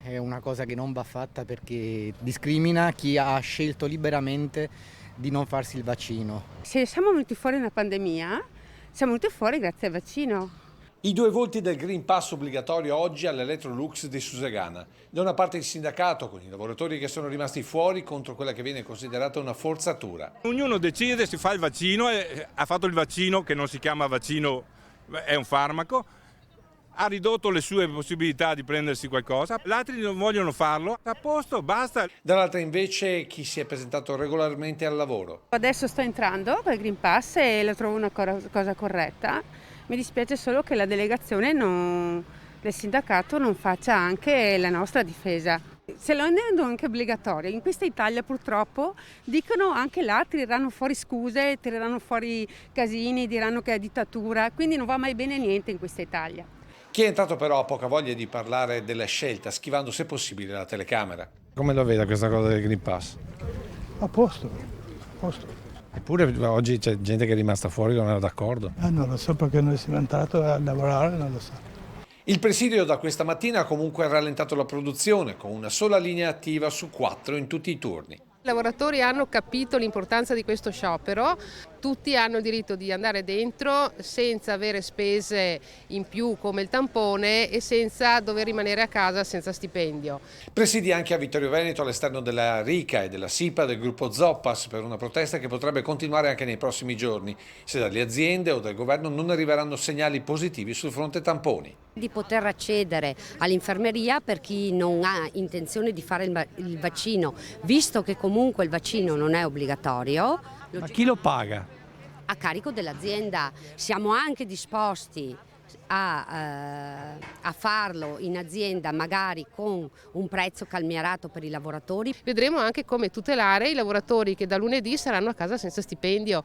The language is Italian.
È una cosa che non va fatta perché discrimina chi ha scelto liberamente di non farsi il vaccino. Se siamo venuti fuori da una pandemia, siamo venuti fuori grazie al vaccino. I due volti del Green Pass obbligatorio oggi all'Electrolux di Susegana. Da una parte il sindacato con i lavoratori che sono rimasti fuori contro quella che viene considerata una forzatura. Ognuno decide, si fa il vaccino, ha fatto il vaccino che non si chiama vaccino, è un farmaco, ha ridotto le sue possibilità di prendersi qualcosa, gli altri non vogliono farlo, a posto, basta. Dall'altra invece chi si è presentato regolarmente al lavoro. Adesso sto entrando col Green Pass e lo trovo una cosa corretta. Mi dispiace solo che la delegazione del sindacato non faccia anche la nostra difesa. Se lo rendono anche obbligatorio, in questa Italia purtroppo dicono anche là, tireranno fuori scuse, tireranno fuori casini, diranno che è dittatura, quindi non va mai bene niente in questa Italia. Chi è entrato però ha poca voglia di parlare della scelta, schivando se possibile la telecamera. Come lo vede questa cosa del Green Pass? A posto, a posto. Eppure oggi c'è gente che è rimasta fuori e non era d'accordo. Non lo so perché noi siamo entrati a lavorare, non lo so. Il presidio da questa mattina ha comunque rallentato la produzione, con una sola linea attiva su 4 in tutti i turni. I lavoratori hanno capito l'importanza di questo sciopero, tutti hanno il diritto di andare dentro senza avere spese in più come il tampone e senza dover rimanere a casa senza stipendio. Presidi anche a Vittorio Veneto all'esterno della RICA e della SIPA del gruppo Zoppas per una protesta che potrebbe continuare anche nei prossimi giorni, se dalle aziende o dal governo non arriveranno segnali positivi sul fronte tamponi. Di poter accedere all'infermeria per chi non ha intenzione di fare il vaccino, visto che comunque il vaccino non è obbligatorio. Ma chi lo paga? A carico dell'azienda. Siamo anche disposti a farlo in azienda magari con un prezzo calmierato per i lavoratori. Vedremo anche come tutelare i lavoratori che da lunedì saranno a casa senza stipendio.